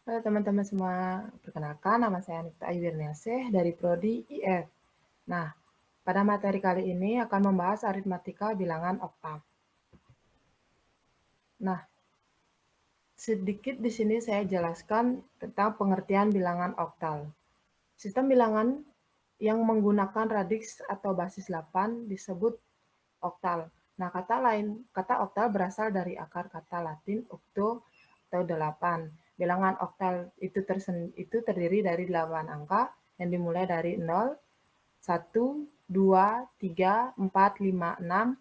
Halo teman-teman semua, perkenalkan nama saya Anita Ayu Wirniasih dari Prodi IF. Nah, pada materi kali ini akan membahas aritmatika bilangan oktav. Nah, sedikit di sini saya jelaskan tentang pengertian bilangan oktal. Sistem bilangan yang menggunakan radix atau basis 8 disebut oktal. Nah, kata oktal berasal dari akar kata Latin octo atau 8. Bilangan oktal itu terdiri dari 8 angka yang dimulai dari 0, 1, 2, 3, 4, 5, 6,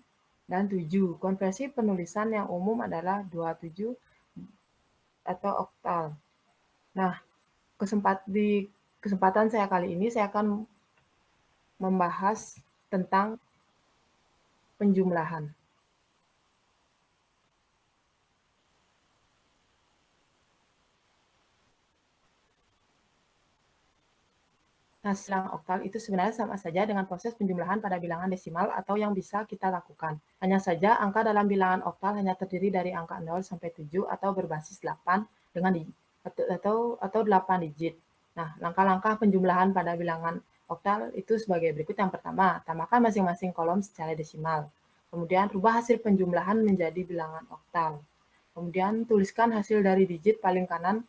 dan 7. Konversi penulisan yang umum adalah 27 atau oktal. Nah, di kesempatan saya kali ini saya akan membahas tentang penjumlahan. Nah, silang oktal itu sebenarnya sama saja dengan proses penjumlahan pada bilangan desimal atau yang bisa kita lakukan. Hanya saja angka dalam bilangan oktal hanya terdiri dari angka 0 sampai 7 atau berbasis 8 dengan atau 8 digit. Nah, langkah-langkah penjumlahan pada bilangan oktal itu sebagai berikut. Yang pertama, tambahkan masing-masing kolom secara desimal. Kemudian, rubah hasil penjumlahan menjadi bilangan oktal. Kemudian, tuliskan hasil dari digit paling kanan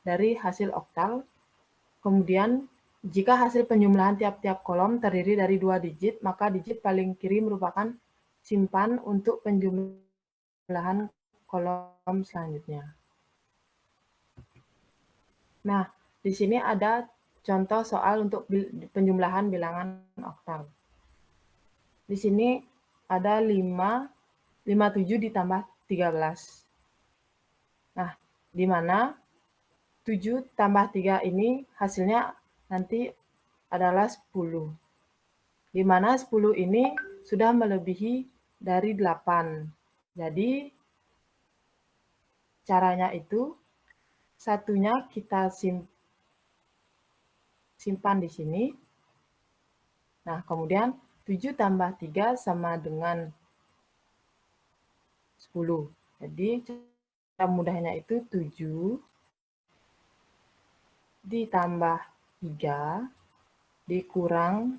dari hasil oktal. Kemudian, jika hasil penjumlahan tiap-tiap kolom terdiri dari 2 digit, maka digit paling kiri merupakan simpan untuk penjumlahan kolom selanjutnya. Nah, di sini ada contoh soal untuk penjumlahan bilangan oktal. Di sini ada 57 ditambah 13. Nah, di mana 7 tambah 3 ini hasilnya nanti adalah 10. Di mana 10 ini sudah melebihi dari 8. Jadi, caranya itu, satunya kita simpan di sini. Nah, kemudian 7 tambah 3 sama dengan 10. Jadi, cara mudahnya itu 7 ditambah 3 dikurang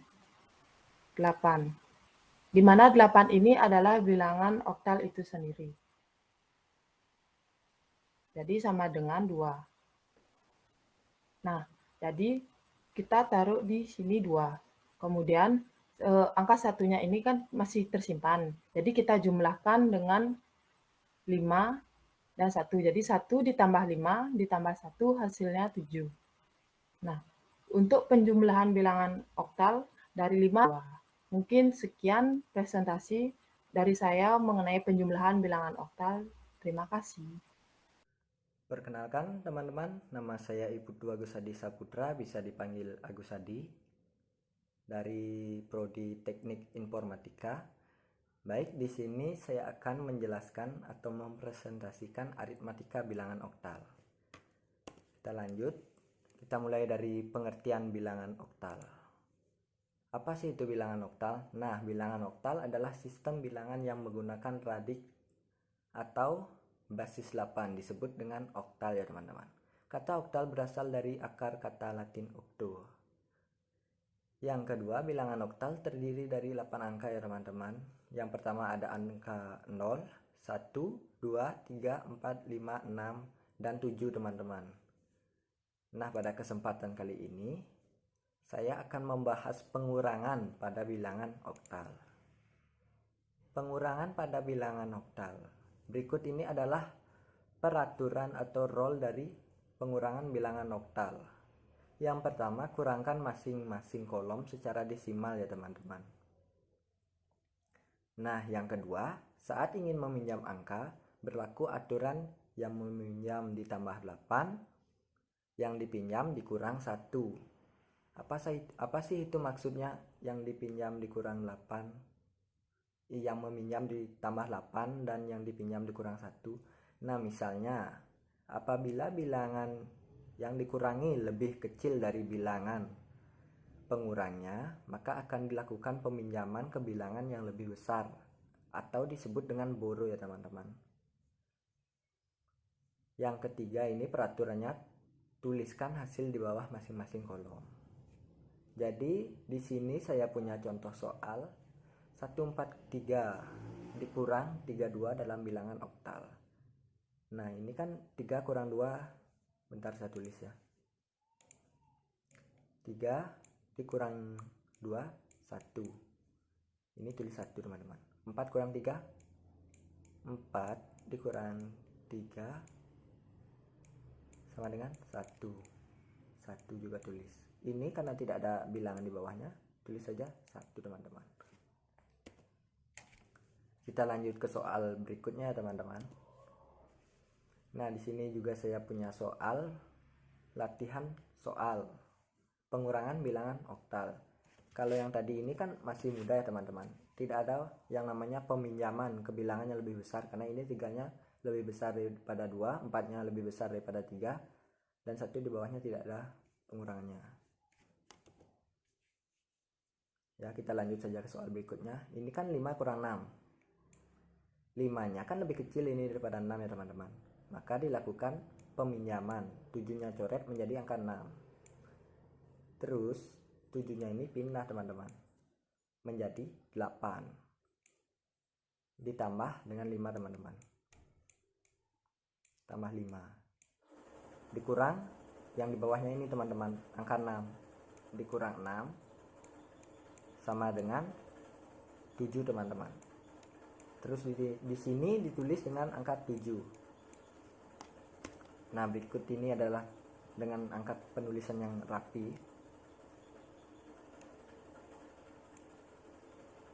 8. Di mana 8 ini adalah bilangan oktal itu sendiri. Jadi sama dengan 2. Nah, jadi kita taruh di sini 2. Kemudian angka satunya ini kan masih tersimpan. Jadi kita jumlahkan dengan 5 dan 1. Jadi 1 ditambah 5 ditambah 1 hasilnya 7. Nah, untuk penjumlahan bilangan oktal dari 5, mungkin sekian presentasi dari saya mengenai penjumlahan bilangan oktal. Terima kasih. Perkenalkan teman-teman, nama saya Ibtu Agus Hadi Saputra, bisa dipanggil Agus Hadi, dari Prodi Teknik Informatika. Baik, di sini saya akan menjelaskan atau mempresentasikan aritmatika bilangan oktal. Kita lanjut, kita mulai dari pengertian bilangan oktal. Apa sih itu bilangan oktal? Nah, bilangan oktal adalah sistem bilangan yang menggunakan radik atau basis 8, disebut dengan oktal ya teman-teman. Kata oktal berasal dari akar kata Latin octo. Yang kedua, bilangan oktal terdiri dari 8 angka ya teman-teman. Yang pertama ada angka 0, 1, 2, 3, 4, 5, 6, dan 7 teman-teman. Nah, pada kesempatan kali ini saya akan membahas pengurangan pada bilangan oktal. Pengurangan pada bilangan oktal. Berikut ini adalah peraturan atau rule dari pengurangan bilangan oktal. Yang pertama, kurangkan masing-masing kolom secara desimal ya teman-teman. Nah, yang kedua, saat ingin meminjam angka, berlaku aturan yang meminjam ditambah 8, yang dipinjam dikurang 1. Apa sih itu maksudnya yang dipinjam dikurang 8? Yang meminjam ditambah 8 dan yang dipinjam dikurang 1. Nah, misalnya apabila bilangan yang dikurangi lebih kecil dari bilangan pengurangnya, maka akan dilakukan peminjaman ke bilangan yang lebih besar atau disebut dengan borrow ya teman-teman. Yang ketiga ini peraturannya tuliskan hasil di bawah masing-masing kolom. Jadi di sini saya punya contoh soal 143 dikurang 32 dalam bilangan oktal. Nah, ini kan 3 kurang 2, bentar saya tulis ya. 3 dikurang 2, 1. Ini tulis 1 teman-teman. 4 kurang 3, 4 dikurang 3 sama dengan 1. 1 juga tulis. Ini karena tidak ada bilangan di bawahnya, tulis saja 1 teman-teman. Kita lanjut ke soal berikutnya teman-teman. Nah, di sini juga saya punya soal latihan soal pengurangan bilangan oktal. Kalau yang tadi ini kan masih mudah ya teman-teman. Tidak ada yang namanya peminjaman ke bilangan yang lebih besar, karena ini 3-nya lebih besar daripada 2, 4-nya lebih besar daripada 3, dan 1 di bawahnya tidak ada pengurangannya. Ya, kita lanjut saja ke soal berikutnya. Ini kan 5 kurang 6. 5-nya kan lebih kecil ini daripada 6 ya teman-teman. Maka dilakukan peminjaman. 7-nya coret menjadi angka 6. Terus 7-nya ini pindah teman-teman menjadi 8. Ditambah dengan 5 teman-teman. Tambah 5. Dikurang yang di bawahnya ini teman-teman, angka 6. Dikurang 6 sama dengan 7 teman-teman. Terus di sini ditulis dengan angka 7. Nah, berikut ini adalah dengan angka penulisan yang rapi.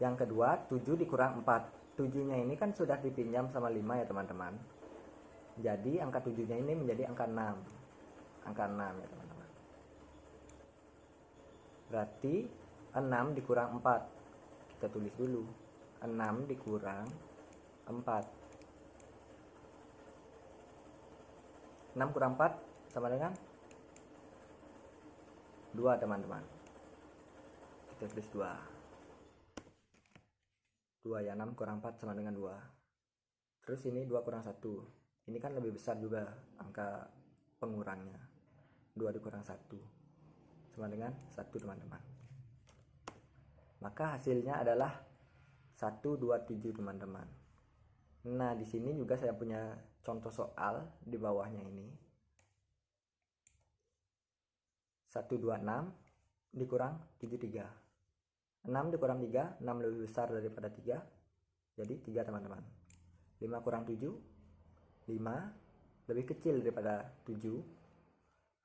Yang kedua, 7 dikurang 4. 7-nya ini kan sudah dipinjam sama 5 ya teman-teman. Jadi angka 7-nya ini menjadi angka 6. Angka 6 ya teman-teman. Berarti 6 dikurang 4. Kita tulis dulu. 6 dikurang 4. 6 kurang 4 sama dengan 2 teman-teman. Kita tulis 2. 2 ya, 6 kurang 4 sama dengan 2. Terus ini 2 kurang 1. Ini kan lebih besar juga angka pengurangnya. 2 dikurang 1 sama dengan 1 teman-teman. Maka hasilnya adalah 127 teman-teman. Nah, di sini juga saya punya contoh soal di bawahnya ini. 126 dikurang 73. 6 dikurang 3, 6 lebih besar daripada 3. Jadi 3 teman-teman. 5 kurang 7, 5 lebih kecil daripada 7.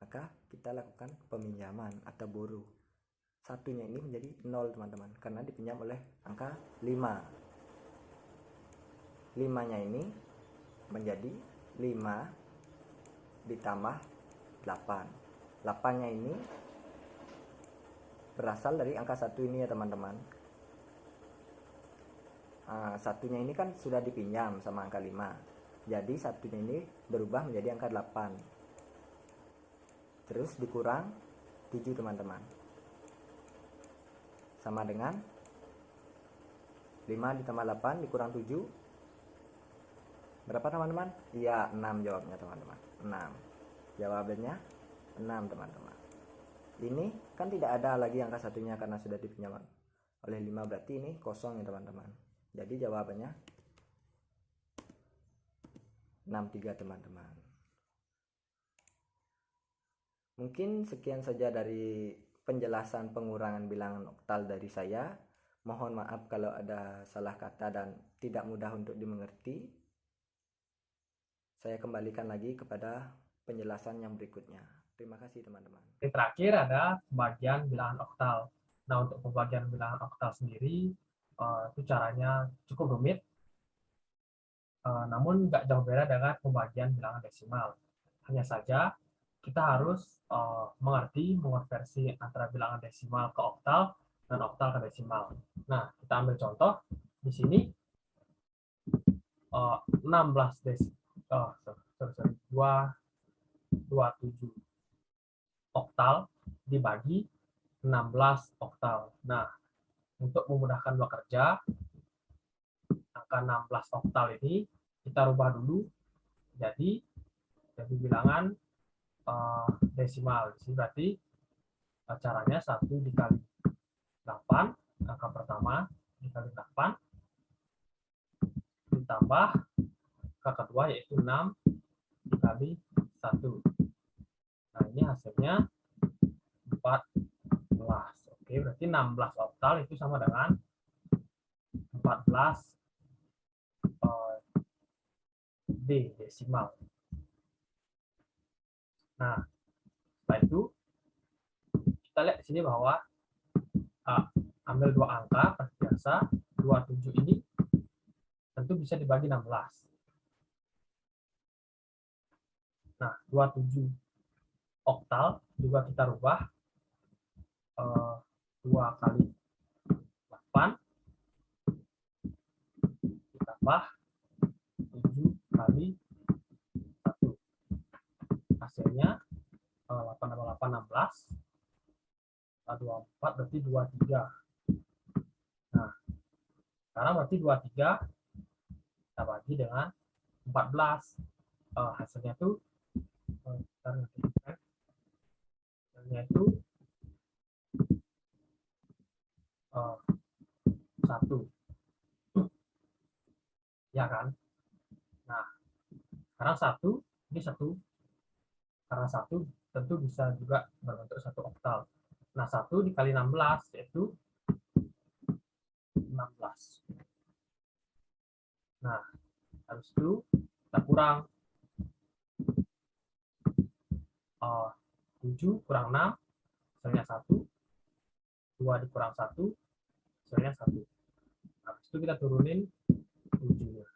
Maka kita lakukan peminjaman atau boru. 1-nya ini menjadi 0 teman-teman, karena dipinjam oleh angka 5. 5-nya ini menjadi 5 ditambah 8. 8-nya ini berasal dari angka 1 ini ya teman-teman. 1-nya ini kan sudah dipinjam sama angka 5. Jadi 1-nya ini berubah menjadi angka 8. Terus dikurang 7 teman-teman. Sama dengan 5 ditambah 8 dikurang 7. Berapa teman-teman? Iya, 6 jawabnya teman-teman. 6. Jawabannya 6 teman-teman. Ini kan tidak ada lagi angka 1-nya karena sudah dipinjam oleh 5, berarti ini kosong ya teman-teman. Jadi jawabannya 63 teman-teman. Mungkin sekian saja dari penjelasan pengurangan bilangan oktal dari saya. Mohon maaf kalau ada salah kata dan tidak mudah untuk dimengerti. Saya kembalikan lagi kepada penjelasan yang berikutnya. Terima kasih teman-teman. Yang terakhir ada pembagian bilangan oktal. Nah, untuk pembagian bilangan oktal sendiri, itu caranya cukup rumit, namun nggak jauh beda dengan pembagian bilangan desimal. Hanya saja kita harus mengerti mengonversi antara bilangan desimal ke oktal dan oktal ke desimal. Nah, kita ambil contoh di sini 27 oktal dibagi 16 oktal. Nah, untuk memudahkan bekerja, angka 16 oktal ini kita rubah dulu jadi bilangan desimal. Di sini berarti caranya 1 dikali 8, angka pertama dikali 8, ditambah angka kedua yaitu 6 dikali 1. Nah, ini hasilnya 14. Oke, berarti 16 oktal itu sama dengan 14 D desimal. Nah, setelah itu kita lihat di sini bahwa ambil dua angka seperti biasa, 27 ini tentu bisa dibagi 16. Nah, 27 oktal juga kita rubah 2 kali 8 ditambah 7 kali 1. Hasilnya 8 tambah 8, 16. 24 berarti 23. Nah, sekarang berarti 23 kita bagi dengan 14. Hasilnya itu hasilnya itu 1. Ya kan? Nah, sekarang 1, ini 1. Karena 1 tentu bisa juga berbentuk 1 oktal. Nah, 1 dikali 16 yaitu 16. Nah, habis itu kita kurang 7 kurang 6, hasilnya 1. 2 dikurang 1, hasilnya 1. Habis itu kita turunin 7-nya.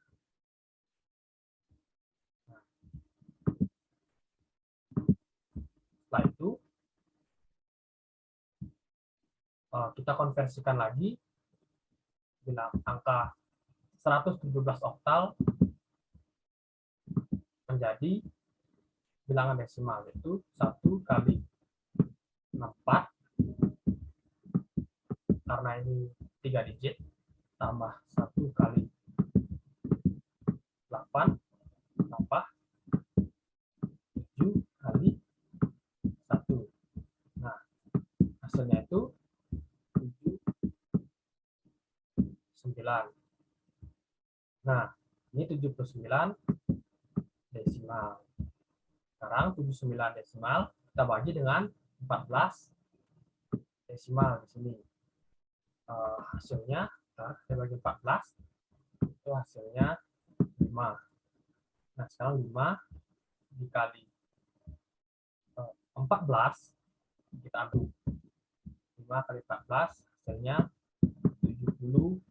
Nah, setelah itu kita konversikan lagi bila angka 117 oktal menjadi bilangan desimal, yaitu 1 kali 64, karena ini 3 digit, tambah 1 kali 8, tambah 7 kali 1. Nah, hasilnya itu 79. Nah, ini 79 desimal. Sekarang 79 desimal kita bagi dengan 14 desimal di sini. Hasilnya kita bagi 14 itu hasilnya 5. Nah, sekarang 5 dikali 14 kita ambil 5 kali 14 hasilnya 70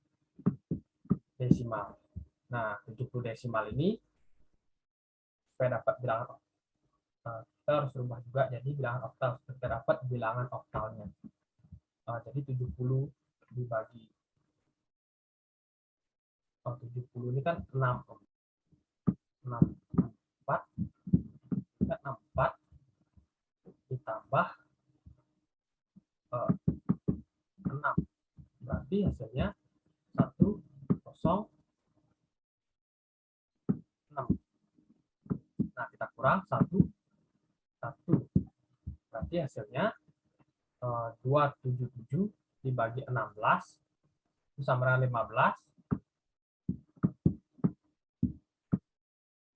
desimal. Nah, 70 desimal ini supaya dapat bilangan kita harus rubah juga jadi bilangan oktal supaya kita dapat bilangan oktalnya. Jadi 70 dibagi 70 ini kan 64 ditambah 6, berarti hasilnya 106. Nah, kita kurang 1, berarti hasilnya 277 dibagi 16 itu sama dengan 15,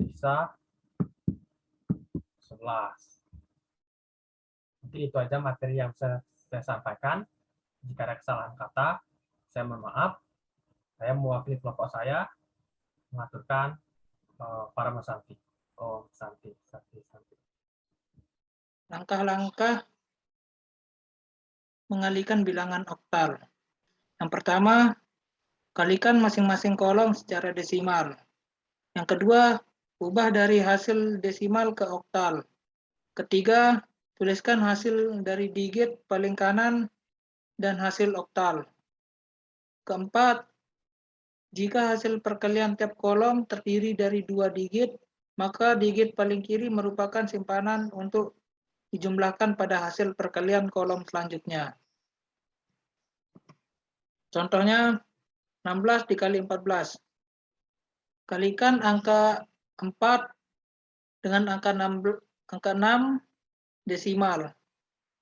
bisa 11. Mungkin itu aja materi yang saya sampaikan. Jika ada kesalahan kata, saya mohon maaf. Saya mewakili kelompok saya mengaturkan para Santi. Oh, Santi. Langkah-langkah mengalihkan bilangan oktal. Yang pertama, kalikan masing-masing kolom secara desimal. Yang kedua, ubah dari hasil desimal ke oktal. Ketiga, tuliskan hasil dari digit paling kanan dan hasil oktal. Keempat, jika hasil perkalian tiap kolom terdiri dari 2 digit, maka digit paling kiri merupakan simpanan untuk dijumlahkan pada hasil perkalian kolom selanjutnya. Contohnya 16 dikali 14. Kalikan angka 4 dengan angka 6 desimal.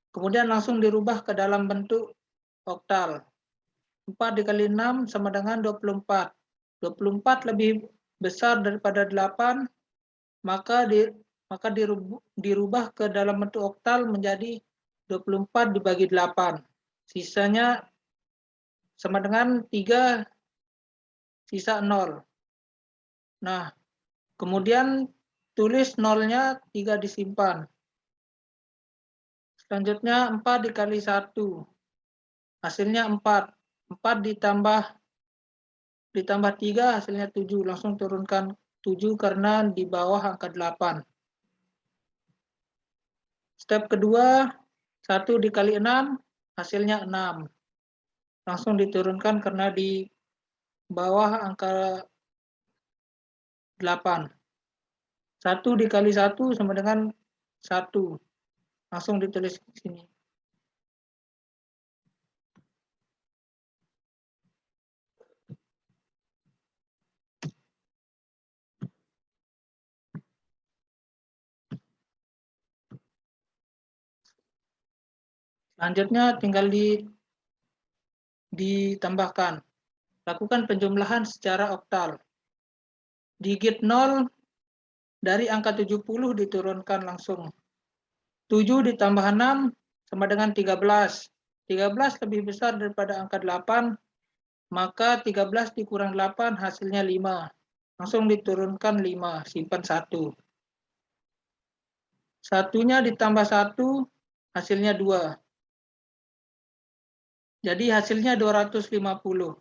Kemudian langsung dirubah ke dalam bentuk oktal. 4 dikali 6 sama dengan 24. 24 lebih besar daripada 8, maka dirubah ke dalam bentuk oktal menjadi 24 dibagi 8. Sisanya sama dengan 3, sisa 0. Nah, kemudian tulis nolnya 3 disimpan. Selanjutnya 4 dikali 1. Hasilnya 4. 4 ditambah 3 hasilnya 7. Langsung turunkan 7 karena di bawah angka 8. Step kedua, 1 dikali 6 hasilnya 6. Langsung diturunkan karena di bawah angka 8. 1 dikali 1 sama dengan 1. Langsung ditulis di sini. Selanjutnya tinggal ditambahkan. Lakukan penjumlahan secara oktal. Digit 0 dari angka 70 diturunkan langsung. 7 ditambah 6 sama dengan 13. 13 lebih besar daripada angka 8, maka 13 dikurang 8 hasilnya 5. Langsung diturunkan 5, simpan 1. Satunya ditambah 1, hasilnya 2. Jadi hasilnya 250.